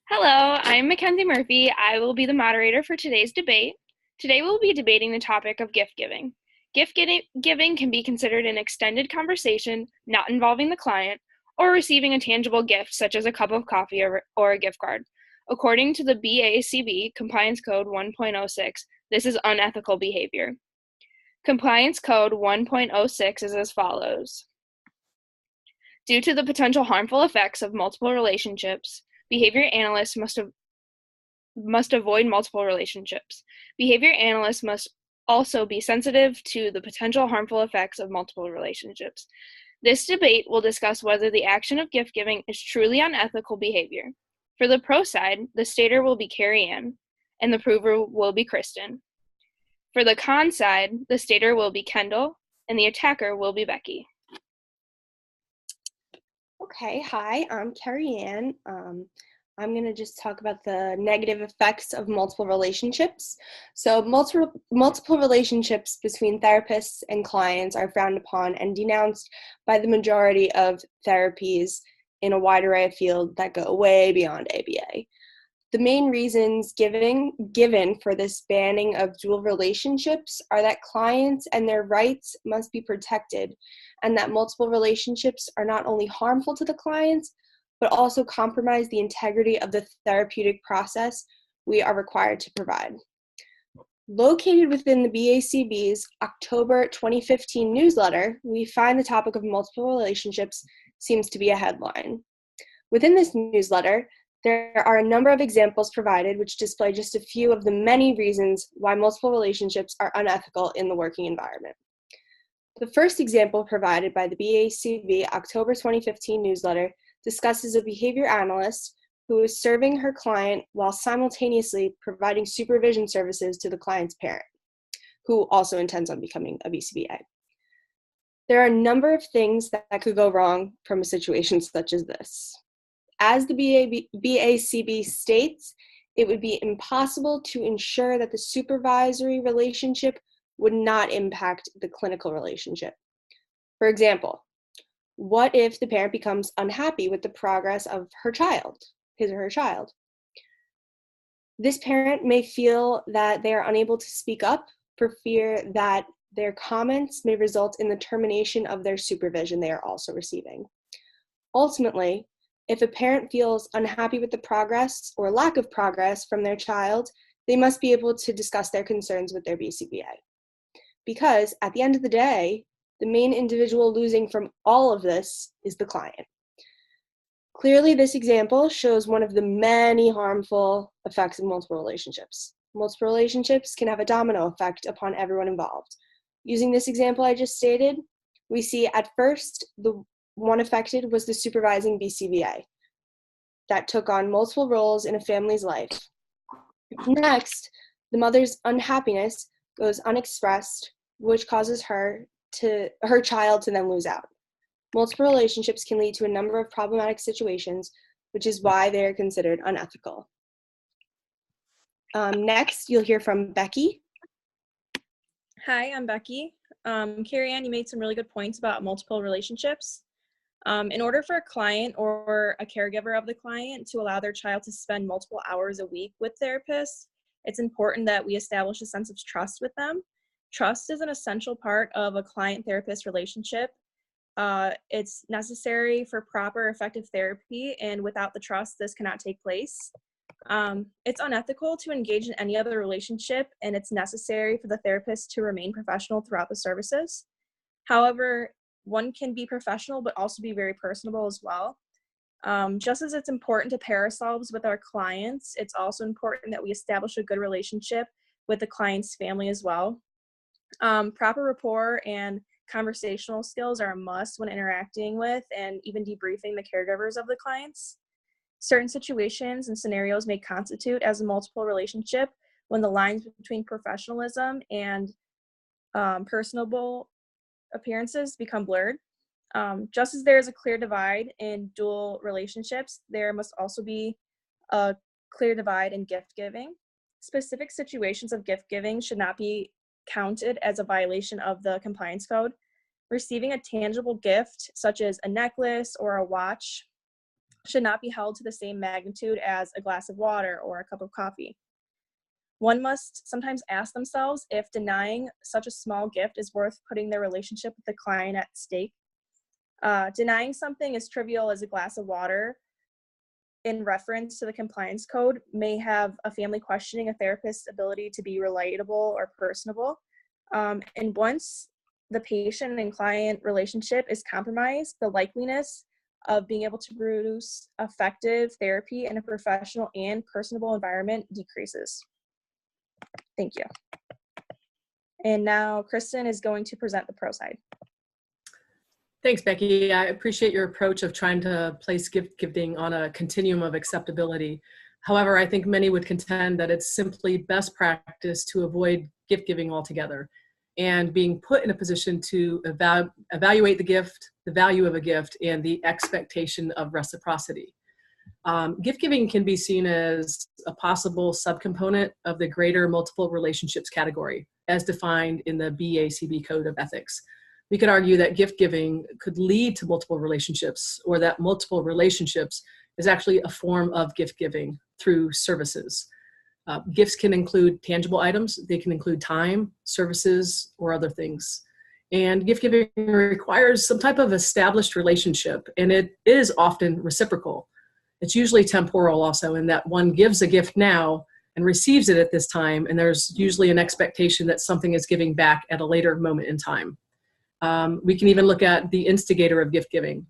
Hello, I'm Mackenzie Murphy. I will be the moderator for today's debate. Today we'll be debating the topic of gift giving. Giving can be considered an extended conversation not involving the client or receiving a tangible gift such as a cup of coffee or a gift card. According to the BACB Compliance Code 1.06, this is unethical behavior. Compliance Code 1.06 is as follows. Due to the potential harmful effects of multiple relationships, behavior analysts must avoid multiple relationships. Behavior analysts must also be sensitive to the potential harmful effects of multiple relationships. This debate will discuss whether the action of gift giving is truly unethical behavior. For the pro side, the stater will be Carrie Ann, and the prover will be Kristen. For the con side, the stater will be Kendall, and the attacker will be Becky. Okay, hi, I'm Carrie Ann. I'm going to just talk about the negative effects of multiple relationships. So multiple relationships between therapists and clients are frowned upon and denounced by the majority of therapies in a wide array of fields that go way beyond ABA. The main reasons given for this banning of dual relationships are that clients and their rights must be protected, and that multiple relationships are not only harmful to the clients, but also compromise the integrity of the therapeutic process we are required to provide. Located within the BACB's October 2015 newsletter, we find the topic of multiple relationships seems to be a headline. Within this newsletter, there are a number of examples provided which display just a few of the many reasons why multiple relationships are unethical in the working environment. The first example provided by the BACB October 2015 newsletter discusses a behavior analyst who is serving her client while simultaneously providing supervision services to the client's parent, who also intends on becoming a BCBA. There are a number of things that could go wrong from a situation such as this. As the BACB states, it would be impossible to ensure that the supervisory relationship would not impact the clinical relationship. For example, what if the parent becomes unhappy with the progress of his or her child? This parent may feel that they are unable to speak up for fear that their comments may result in the termination of their supervision they are also receiving. Ultimately, if a parent feels unhappy with the progress or lack of progress from their child, they must be able to discuss their concerns with their BCBA. Because at the end of the day, the main individual losing from all of this is the client. Clearly, this example shows one of the many harmful effects of multiple relationships. Multiple relationships can have a domino effect upon everyone involved. Using this example I just stated, we see at first the one affected was the supervising BCBA that took on multiple roles in a family's life. Next, the mother's unhappiness goes unexpressed, which causes her child to then lose out. Multiple relationships can lead to a number of problematic situations, which is why they are considered unethical. Next, you'll hear from Becky. Hi, I'm Becky. Carrie Ann, you made some really good points about multiple relationships. In order for a client or a caregiver of the client to allow their child to spend multiple hours a week with therapists, it's important that we establish a sense of trust with them. Trust is an essential part of a client-therapist relationship. It's necessary for proper, effective therapy, and without the trust, this cannot take place. It's unethical to engage in any other relationship, and it's necessary for the therapist to remain professional throughout the services. However, one can be professional but also be very personable as well. Just as it's important to pair ourselves with our clients, it's also important that we establish a good relationship with the client's family as well. Proper rapport and conversational skills are a must when interacting with and even debriefing the caregivers of the clients. Certain situations and scenarios may constitute as a multiple relationship when the lines between professionalism and personable appearances become blurred. Just as there is a clear divide in dual relationships, there must also be a clear divide in gift giving. Specific situations of gift giving should not be counted as a violation of the compliance code. Receiving a tangible gift, such as a necklace or a watch, should not be held to the same magnitude as a glass of water or a cup of coffee. One must sometimes ask themselves if denying such a small gift is worth putting their relationship with the client at stake. Denying something as trivial as a glass of water in reference to the compliance code may have a family questioning a therapist's ability to be relatable or personable. And once the patient and client relationship is compromised, the likeliness of being able to produce effective therapy in a professional and personable environment decreases. Thank you. And now Kristen is going to present the pro side. Thanks, Becky. I appreciate your approach of trying to place gift giving on a continuum of acceptability. However, I think many would contend that it's simply best practice to avoid gift giving altogether and being put in a position to evaluate the gift, the value of a gift, and the expectation of reciprocity. Gift giving can be seen as a possible subcomponent of the greater multiple relationships category, as defined in the BACB Code of Ethics. We could argue that gift giving could lead to multiple relationships, or that multiple relationships is actually a form of gift giving through services. Gifts can include tangible items, they can include time, services, or other things. And gift giving requires some type of established relationship, and it is often reciprocal. It's usually temporal also, in that one gives a gift now and receives it at this time, and there's usually an expectation that something is giving back at a later moment in time. We can even look at the instigator of gift giving,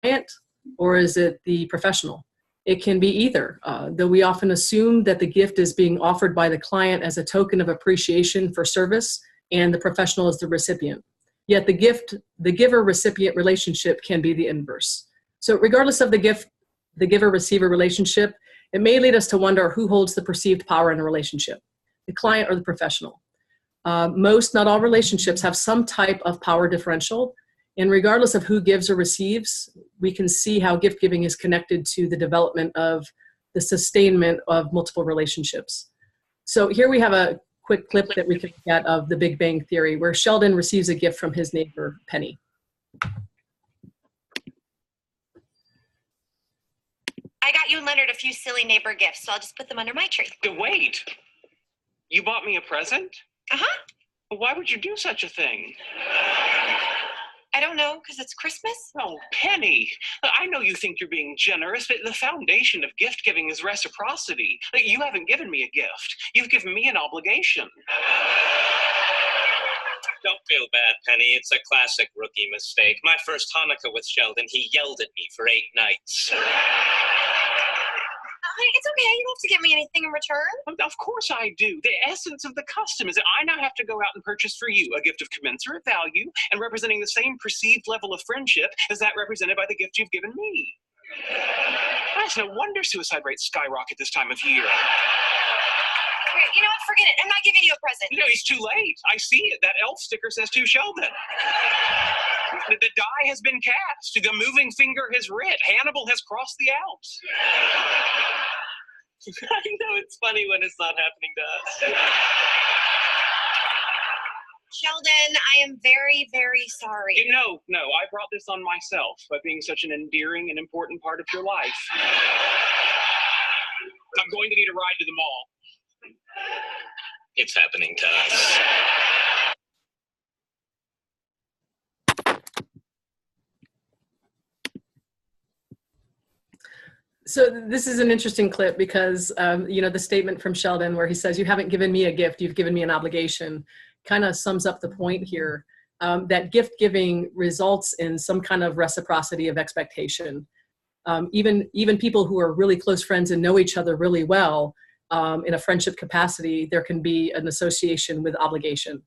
client, or is it the professional? It can be either, though we often assume that the gift is being offered by the client as a token of appreciation for service, and the professional is the recipient. Yet the giver-recipient relationship can be the inverse. So regardless of the gift, the giver-receiver relationship, it may lead us to wonder who holds the perceived power in a relationship, the client or the professional. Most, not all relationships have some type of power differential, and regardless of who gives or receives, we can see how gift giving is connected to the development of the sustainment of multiple relationships. So here we have a quick clip that we can look at of the Big Bang Theory, where Sheldon receives a gift from his neighbor, Penny. I got you and Leonard a few silly neighbor gifts, so I'll just put them under my tree. Wait, you bought me a present? Uh-huh. Why would you do such a thing? I don't know, because it's Christmas? Oh, Penny, I know you think you're being generous, but the foundation of gift giving is reciprocity. You haven't given me a gift. You've given me an obligation. Don't feel bad, Penny. It's a classic rookie mistake. My first Hanukkah with Sheldon, he yelled at me for 8 nights. Honey, it's okay. You don't have to get me anything in return. Of course I do. The essence of the custom is that I now have to go out and purchase for you a gift of commensurate value and representing the same perceived level of friendship as that represented by the gift you've given me. That's no wonder suicide rates skyrocket this time of year. Okay, you know what? Forget it. I'm not giving you a present. No, it's too late. I see it. That elf sticker says to Sheldon. The die has been cast. The moving finger has writ. Hannibal has crossed the Alps. I know it's funny when it's not happening to us. Sheldon, I am very, very sorry. No, I brought this on myself by being such an endearing and important part of your life. I'm going to need a ride to the mall. It's happening to us. So this is an interesting clip because, the statement from Sheldon where he says, "You haven't given me a gift, you've given me an obligation," kind of sums up the point here, that gift giving results in some kind of reciprocity of expectation. Even people who are really close friends and know each other really well, in a friendship capacity, there can be an association with obligation.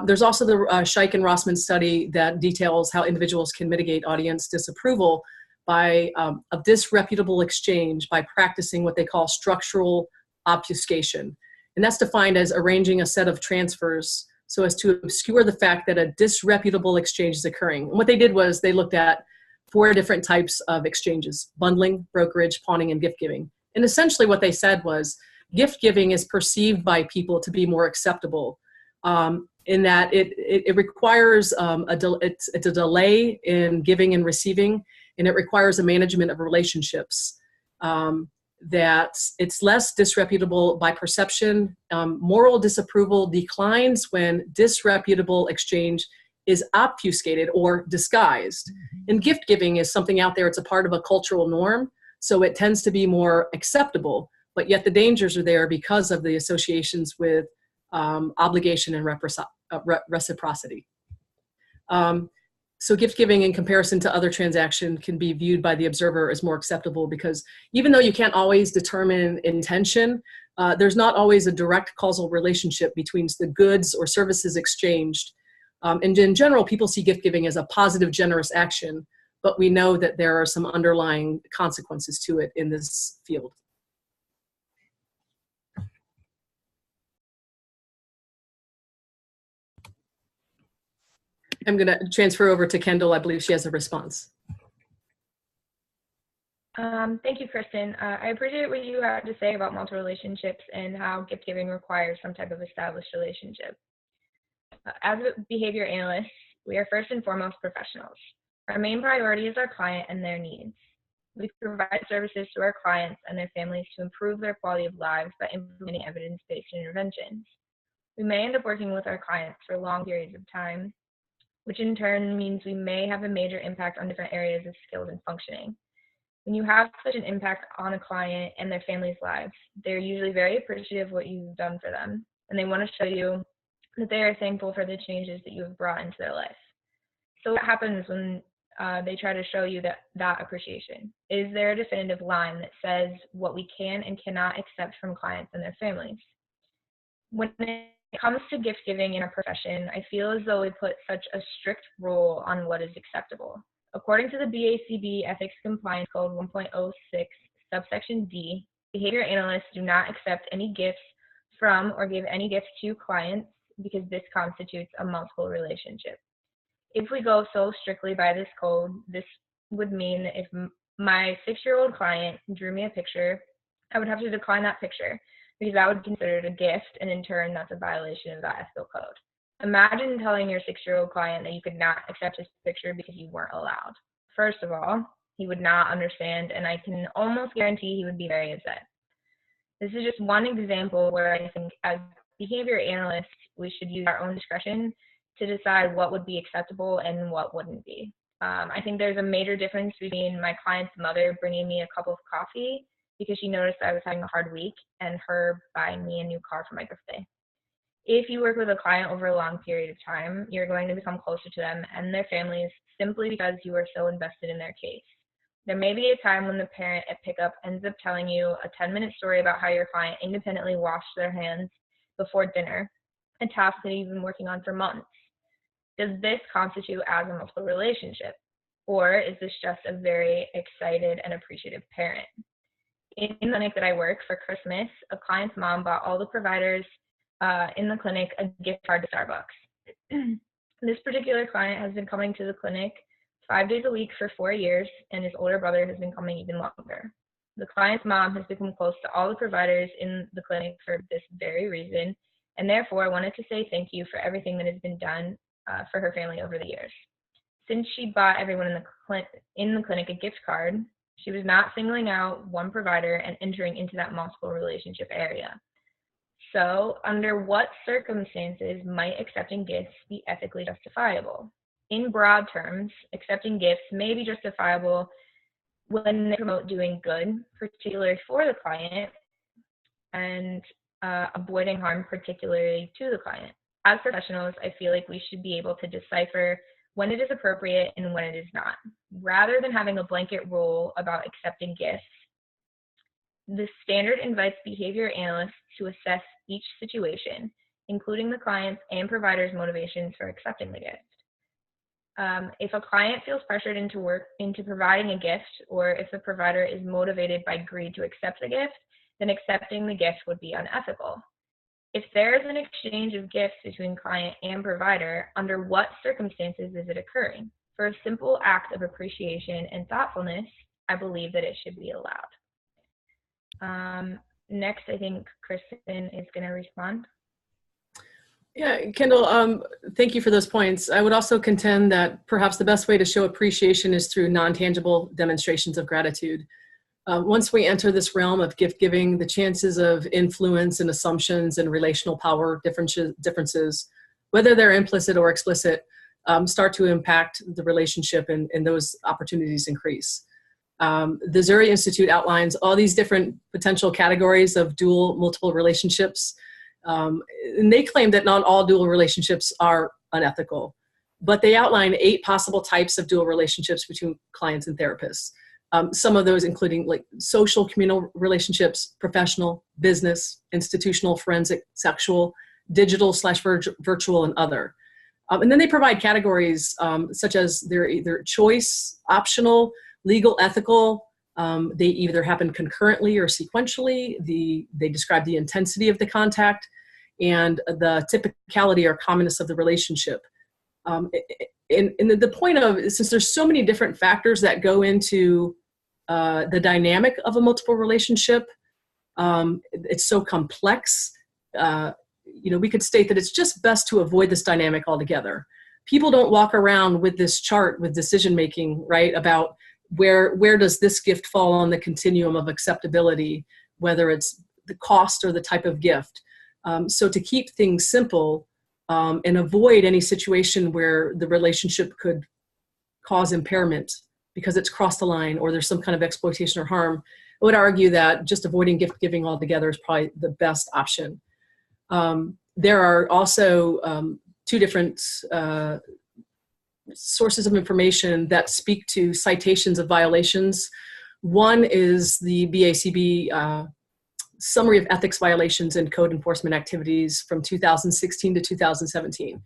There's also the Scheich and Rossman study that details how individuals can mitigate audience disapproval by a disreputable exchange by practicing what they call structural obfuscation. And that's defined as arranging a set of transfers so as to obscure the fact that a disreputable exchange is occurring. And what they did was they looked at 4 different types of exchanges: bundling, brokerage, pawning, and gift giving. And essentially what they said was gift giving is perceived by people to be more acceptable, in that it requires it's a delay in giving and receiving, and it requires a management of relationships. That it's less disreputable by perception. Moral disapproval declines when disreputable exchange is obfuscated or disguised. And gift giving is something out there, it's a part of a cultural norm, so it tends to be more acceptable, but yet the dangers are there because of the associations with obligation and reciprocity. So gift giving in comparison to other transactions can be viewed by the observer as more acceptable because even though you can't always determine intention, there's not always a direct causal relationship between the goods or services exchanged. And in general, people see gift giving as a positive, generous action, but we know that there are some underlying consequences to it in this field. I'm going to transfer over to Kendall. I believe she has a response. Thank you, Kristen. I appreciate what you had to say about multiple relationships and how gift giving requires some type of established relationship. As behavior analysts, we are first and foremost professionals. Our main priority is our client and their needs. We provide services to our clients and their families to improve their quality of lives by implementing evidence-based interventions. We may end up working with our clients for long periods of time, which in turn means we may have a major impact on different areas of skills and functioning. When you have such an impact on a client and their family's lives, they're usually very appreciative of what you've done for them, and they want to show you that they are thankful for the changes that you have brought into their life. So what happens when they try to show you that appreciation? Is there a definitive line that says what we can and cannot accept from clients and their families? When it comes to gift giving in our profession, I feel as though we put such a strict rule on what is acceptable. According to the BACB Ethics Compliance Code 1.06, subsection D, behavior analysts do not accept any gifts from or give any gifts to clients because this constitutes a multiple relationship. If we go so strictly by this code, this would mean that if my 6-year-old client drew me a picture, I would have to decline that picture because that would be considered a gift, and in turn, that's a violation of that ethical code. Imagine telling your 6-year-old client that you could not accept his picture because you weren't allowed. First of all, he would not understand, and I can almost guarantee he would be very upset. This is just one example where I think as behavior analysts, we should use our own discretion to decide what would be acceptable and what wouldn't be. I think there's a major difference between my client's mother bringing me a cup of coffee because she noticed I was having a hard week and her buying me a new car for my birthday. If you work with a client over a long period of time, you're going to become closer to them and their families simply because you are so invested in their case. There may be a time when the parent at pickup ends up telling you a 10-minute story about how your client independently washed their hands before dinner, a task that you've been working on for months. Does this constitute as a multiple relationship? Or is this just a very excited and appreciative parent? In the clinic that I work for Christmas, a client's mom bought all the providers in the clinic a gift card to Starbucks. This particular client has been coming to the clinic 5 days a week for 4 years, and his older brother has been coming even longer. The client's mom has become close to all the providers in the clinic for this very reason, and therefore wanted to say thank you for everything that has been done for her family over the years. Since she bought everyone in the clinic a gift card, she was not singling out one provider and entering into that multiple relationship area. So, under what circumstances might accepting gifts be ethically justifiable? In broad terms, accepting gifts may be justifiable when they promote doing good, particularly for the client, and avoiding harm, particularly to the client. As professionals, I feel like we should be able to decipher when it is appropriate and when it is not. Rather than having a blanket rule about accepting gifts, the standard invites behavior analysts to assess each situation, including the client's and provider's motivations for accepting the gift. If a client feels pressured into providing a gift, or if the provider is motivated by greed to accept the gift, then accepting the gift would be unethical. If there is an exchange of gifts between client and provider, under what circumstances is it occurring? For a simple act of appreciation and thoughtfulness, I believe that it should be allowed. Next, I think Kristen is going to respond. Yeah, Kendall, thank you for those points. I would also contend that perhaps the best way to show appreciation is through non-tangible demonstrations of gratitude. Once we enter this realm of gift giving, the chances of influence and assumptions and relational power differences, whether they're implicit or explicit, start to impact the relationship, and those opportunities increase. The Zuri Institute outlines all these different potential categories of dual multiple relationships. And they claim that not all dual relationships are unethical, but they outline 8 possible types of dual relationships between clients and therapists. Some of those including like social, communal relationships, professional, business, institutional, forensic, sexual, digital/virtual, and other. And then they provide categories such as they're either choice, optional, legal, ethical. They either happen concurrently or sequentially. They describe the intensity of the contact and the typicality or commonness of the relationship. And the point of, since there's so many different factors that go into the dynamic of a multiple relationship, it's so complex. We could state that it's just best to avoid this dynamic altogether. People don't walk around with this chart with decision making, right, about where does this gift fall on the continuum of acceptability, whether it's the cost or the type of gift. So to keep things simple and avoid any situation where the relationship could cause impairment because it's crossed the line or there's some kind of exploitation or harm, I would argue that just avoiding gift giving altogether is probably the best option. There are also 2 different sources of information that speak to citations of violations. One is the BACB Summary of Ethics Violations and Code Enforcement Activities from 2016 to 2017.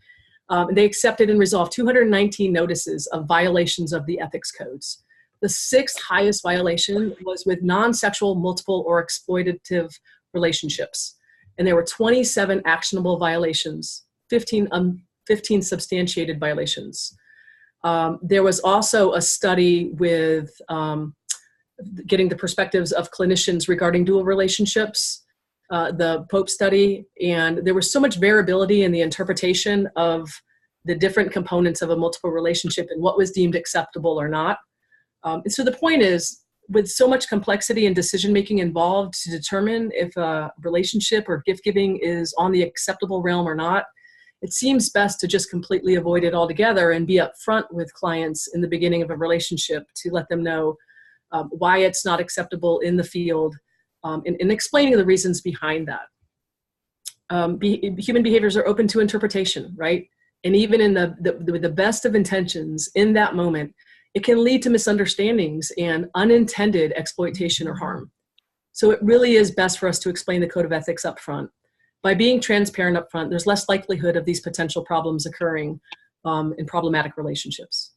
They accepted and resolved 219 notices of violations of the ethics codes. The 6th highest violation was with non-sexual, multiple, or exploitative relationships. And there were 27 actionable violations, 15 substantiated violations. There was also a study with getting the perspectives of clinicians regarding dual relationships, the Pope study, and there was so much variability in the interpretation of the different components of a multiple relationship and what was deemed acceptable or not. And so the point is, with so much complexity and decision-making involved to determine if a relationship or gift-giving is on the acceptable realm or not, it seems best to just completely avoid it altogether and be upfront with clients in the beginning of a relationship to let them know why it's not acceptable in the field, and explaining the reasons behind that. Human behaviors are open to interpretation, right? And even in the best of intentions in that moment, it can lead to misunderstandings and unintended exploitation or harm. So it really is best for us to explain the code of ethics up front. By being transparent up front, there's less likelihood of these potential problems occurring in problematic relationships.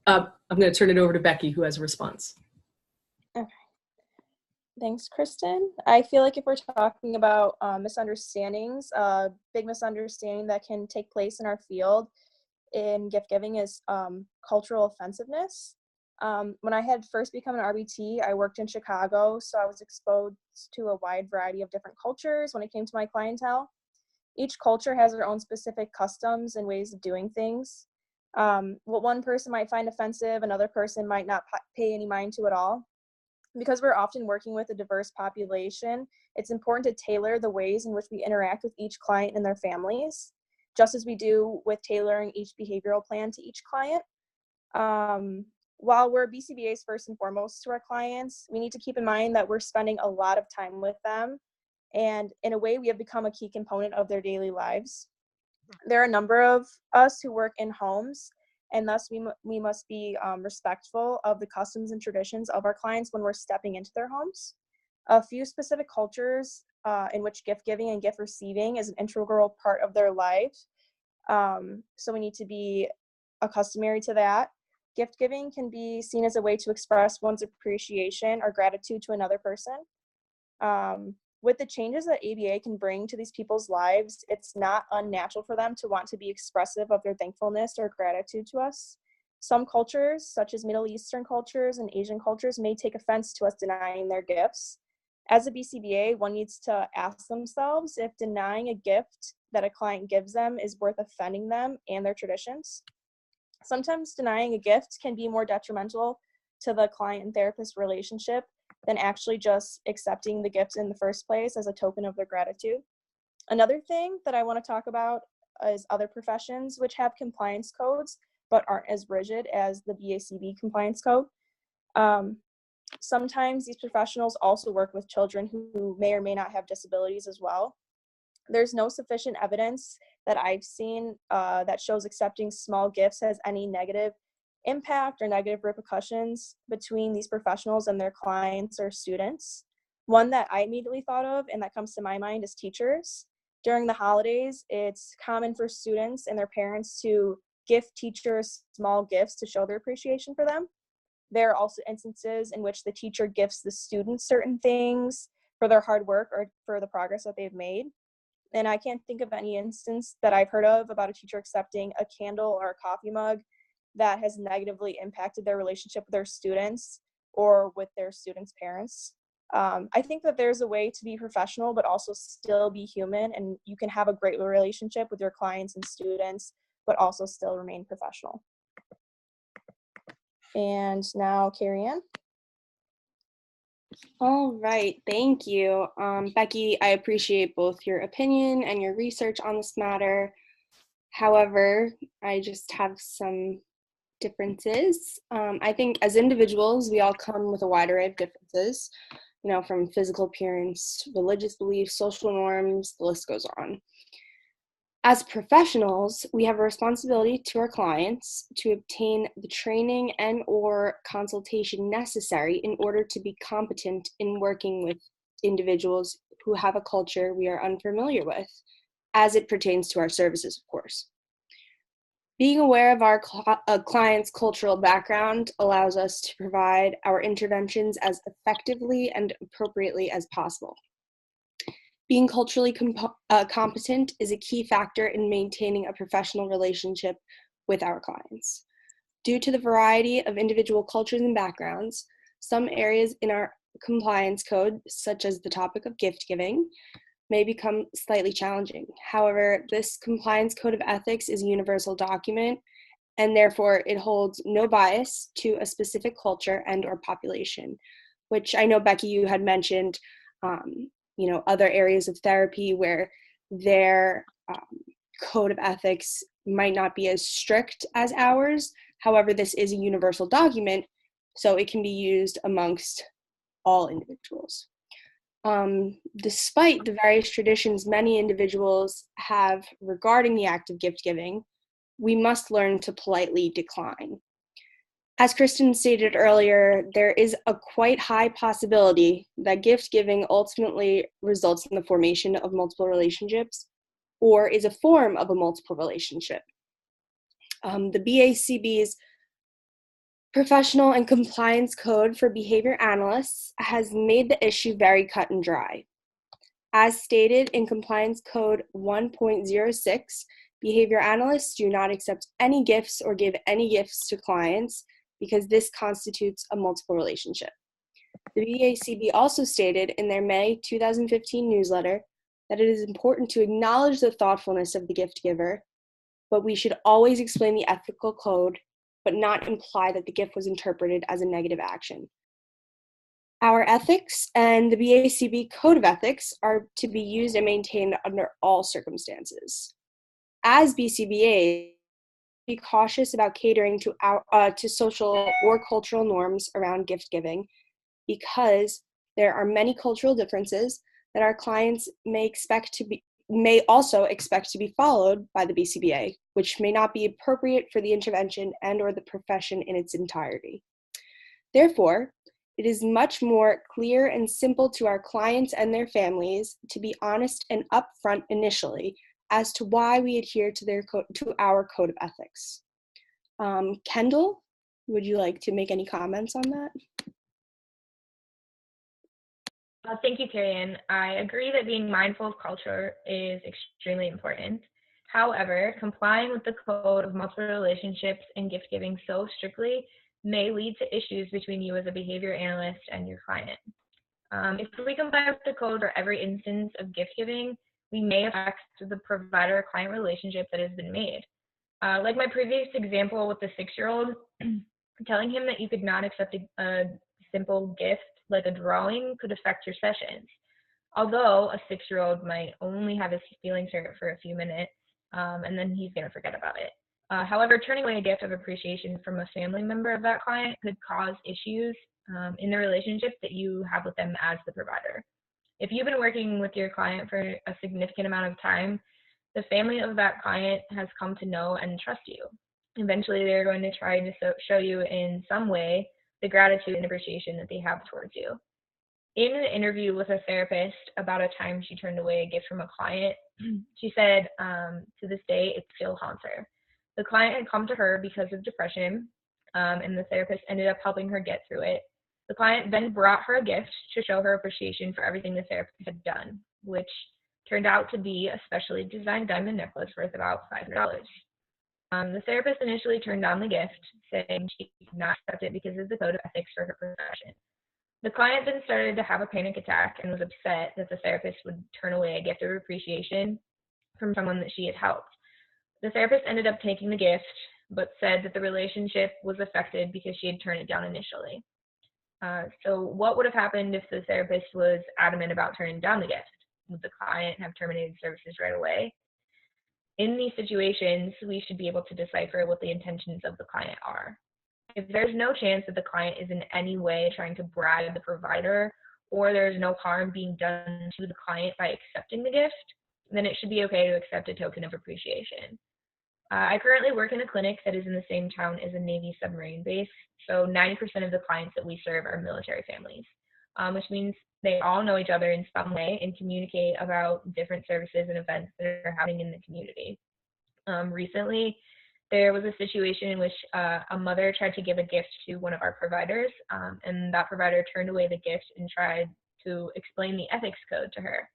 I'm going to turn it over to Becky, who has a response. Okay. Thanks, Kristen. I feel like if we're talking about misunderstandings, a big misunderstanding that can take place in our field in gift giving is cultural offensiveness. When I had first become an RBT, I worked in Chicago, so I was exposed to a wide variety of different cultures when it came to my clientele. Each culture has their own specific customs and ways of doing things. What one person might find offensive, another person might not pay any mind to at all. Because we're often working with a diverse population, it's important to tailor the ways in which we interact with each client and their families, just as we do with tailoring each behavioral plan to each client. While we're BCBAs first and foremost to our clients, we need to keep in mind that we're spending a lot of time with them, and in a way we have become a key component of their daily lives. There are a number of us who work in homes, and thus we must be respectful of the customs and traditions of our clients when we're stepping into their homes. A few specific cultures in which gift giving and gift receiving is an integral part of their life, so we need to be accustomed to that. Gift giving can be seen as a way to express one's appreciation or gratitude to another person. With the changes that ABA can bring to these people's lives, it's not unnatural for them to want to be expressive of their thankfulness or gratitude to us. Some cultures, such as Middle Eastern cultures and Asian cultures, may take offense to us denying their gifts. As a BCBA, one needs to ask themselves if denying a gift that a client gives them is worth offending them and their traditions. Sometimes denying a gift can be more detrimental to the client and therapist relationship than actually just accepting the gift in the first place as a token of their gratitude. Another thing that I want to talk about is other professions which have compliance codes but aren't as rigid as the BACB compliance code. Sometimes these professionals also work with children who may or may not have disabilities as well. There's no sufficient evidence that I've seen that shows accepting small gifts has any negative impact or negative repercussions between these professionals and their clients or students. One that I immediately thought of and that comes to my mind is teachers. During the holidays, it's common for students and their parents to gift teachers small gifts to show their appreciation for them. There are also instances in which the teacher gifts the students certain things for their hard work or for the progress that they've made. And I can't think of any instance that I've heard of about a teacher accepting a candle or a coffee mug that has negatively impacted their relationship with their students or with their students' parents. I think that there's a way to be professional, but also still be human, and you can have a great relationship with your clients and students, but also still remain professional. And now, Carrie Ann. All right, thank you. Becky, I appreciate both your opinion and your research on this matter. However, I just have some differences. I think as individuals, we all come with a wide array of differences, from physical appearance, religious beliefs, social norms, the list goes on. As professionals, we have a responsibility to our clients to obtain the training and/or consultation necessary in order to be competent in working with individuals who have a culture we are unfamiliar with, as it pertains to our services, of course. Being aware of our client's cultural background allows us to provide our interventions as effectively and appropriately as possible. Being culturally competent is a key factor in maintaining a professional relationship with our clients. Due to the variety of individual cultures and backgrounds, some areas in our compliance code, such as the topic of gift giving, may become slightly challenging. However, this compliance code of ethics is a universal document, and therefore it holds no bias to a specific culture and/or population, which I know, Becky, you had mentioned, other areas of therapy where their code of ethics might not be as strict as ours. However, this is a universal document, so it can be used amongst all individuals. Despite the various traditions many individuals have regarding the act of gift giving, we must learn to politely decline. As Kristen stated earlier, there is a quite high possibility that gift giving ultimately results in the formation of multiple relationships or is a form of a multiple relationship. The BACB's Professional and Compliance Code for Behavior Analysts has made the issue very cut and dry. As stated in Compliance Code 1.06, behavior analysts do not accept any gifts or give any gifts to clients because this constitutes a multiple relationship. The BACB also stated in their May 2015 newsletter that it is important to acknowledge the thoughtfulness of the gift giver, but we should always explain the ethical code, but not imply that the gift was interpreted as a negative action. Our ethics and the BACB Code of Ethics are to be used and maintained under all circumstances. As BCBA, be cautious about catering to social or cultural norms around gift giving, because there are many cultural differences that our clients may also expect to be followed by the BCBA, which may not be appropriate for the intervention and/or the profession in its entirety. Therefore, it is much more clear and simple to our clients and their families to be honest and upfront initially as to why we adhere to our code of ethics. Kendall, would you like to make any comments on that? Thank you, Carrie Ann. I agree that being mindful of culture is extremely important. However, complying with the code of multiple relationships and gift giving so strictly may lead to issues between you as a behavior analyst and your client. If we comply with the code for every instance of gift giving, we may affect the provider-client relationship that has been made. Like my previous example with the 6-year-old, telling him that you could not accept a simple gift like a drawing could affect your sessions. Although a 6-year-old might only have his feelings hurt for a few minutes, and then he's going to forget about it. However, turning away a gift of appreciation from a family member of that client could cause issues in the relationship that you have with them as the provider. If you've been working with your client for a significant amount of time, the family of that client has come to know and trust you. Eventually, they're going to try to show you in some way the gratitude and appreciation that they have towards you. In an interview with a therapist about a time she turned away a gift from a client, she said, to this day, it still haunts her. The client had come to her because of depression, and the therapist ended up helping her get through it. The client then brought her a gift to show her appreciation for everything the therapist had done, which turned out to be a specially designed diamond necklace worth about $500. The therapist initially turned down the gift, saying she could not accept it because of the code of ethics for her profession. The client then started to have a panic attack and was upset that the therapist would turn away a gift of appreciation from someone that she had helped. The therapist ended up taking the gift, but said that the relationship was affected because she had turned it down initially. So what would have happened if the therapist was adamant about turning down the gift? Would the client have terminated services right away? In these situations, we should be able to decipher what the intentions of the client are. If there's no chance that the client is in any way trying to bribe the provider, or there's no harm being done to the client by accepting the gift, then it should be okay to accept a token of appreciation. I currently work in a clinic that is in the same town as a Navy submarine base, so 90% of the clients that we serve are military families, which means they all know each other in some way and communicate about different services and events that are happening in the community. Recently, there was a situation in which a mother tried to give a gift to one of our providers, and that provider turned away the gift and tried to explain the ethics code to her.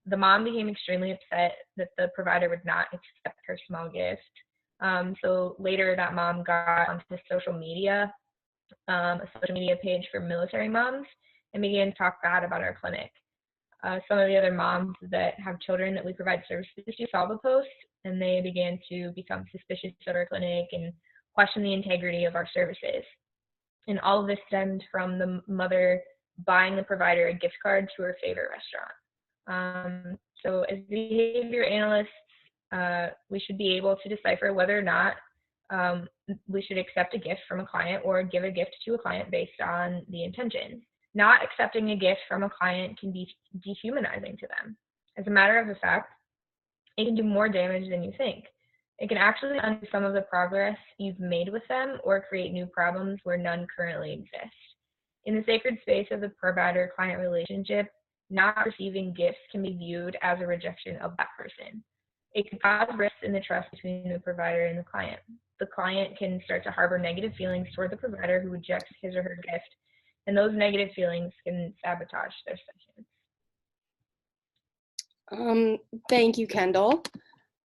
The mom became extremely upset that the provider would not accept her small gift. So later that mom got onto social media, a social media page for military moms, and began to talk bad about our clinic. Some of the other moms that have children that we provide services to saw the post, and they began to become suspicious of our clinic and question the integrity of our services. And all of this stemmed from the mother buying the provider a gift card to her favorite restaurant. So as behavior analysts, we should be able to decipher whether or not we should accept a gift from a client or give a gift to a client based on the intentions. Not accepting a gift from a client can be dehumanizing to them. As a matter of fact, it can do more damage than you think. It can actually undo some of the progress you've made with them or create new problems where none currently exist. In the sacred space of the provider-client relationship, not receiving gifts can be viewed as a rejection of that person. It can cause rifts in the trust between the provider and the client. The client can start to harbor negative feelings toward the provider who rejects his or her gift, and those negative feelings can sabotage their sessions. Thank you, Kendall.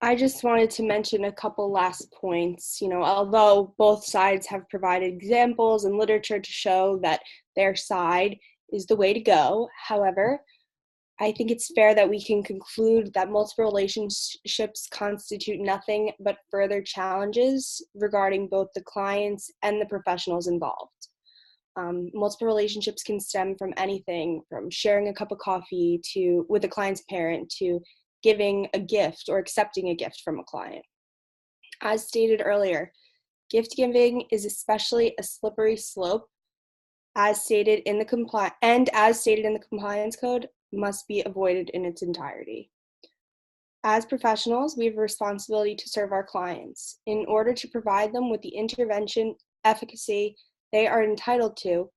I just wanted to mention a couple last points. Although both sides have provided examples and literature to show that their side is the way to go, however, I think it's fair that we can conclude that multiple relationships constitute nothing but further challenges regarding both the clients and the professionals involved. Multiple relationships can stem from anything from sharing a cup of coffee with a client's parent to giving a gift or accepting a gift from a client. As stated earlier, gift giving is especially a slippery slope, as stated in the compliance code, must be avoided in its entirety. As professionals, we have a responsibility to serve our clients. In order to provide them with the intervention efficacy they are entitled to,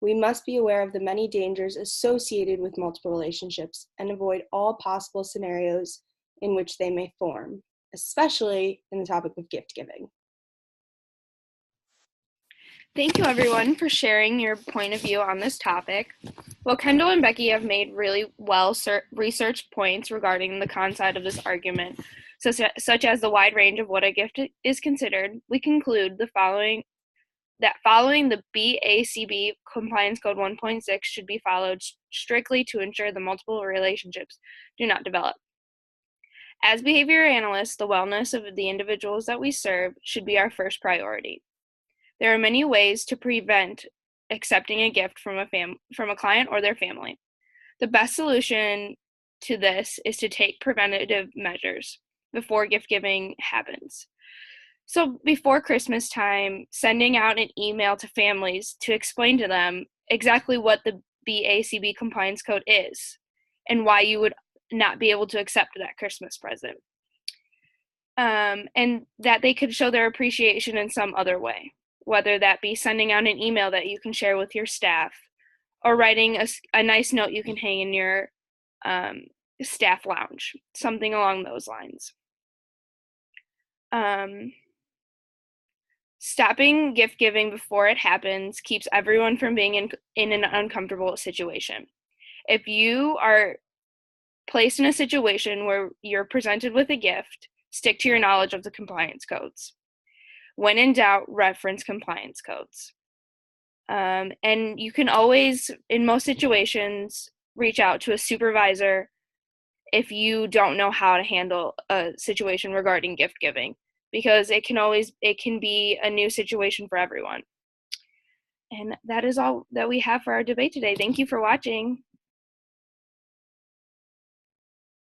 we must be aware of the many dangers associated with multiple relationships and avoid all possible scenarios in which they may form, especially in the topic of gift giving. Thank you, everyone, for sharing your point of view on this topic. Well, Kendall and Becky have made really well researched points regarding the con side of this argument, such as the wide range of what a gift is considered. We conclude the following that following the BACB Compliance Code 1.6 should be followed strictly to ensure the multiple relationships do not develop. As behavior analysts, the wellness of the individuals that we serve should be our first priority. There are many ways to prevent accepting a gift from a client or their family. The best solution to this is to take preventative measures before gift giving happens. So before Christmas time, sending out an email to families to explain to them exactly what the BACB compliance code is and why you would not be able to accept that Christmas present. And that they could show their appreciation in some other way, whether that be sending out an email that you can share with your staff or writing a nice note you can hang in your staff lounge, something along those lines. Stopping gift giving before it happens keeps everyone from being in an uncomfortable situation. If you are placed in a situation where you're presented with a gift, stick to your knowledge of the compliance codes. When in doubt, reference compliance codes. And you can always, in most situations, reach out to a supervisor if you don't know how to handle a situation regarding gift giving, because it can be a new situation for everyone. And that is all that we have for our debate today. Thank you for watching.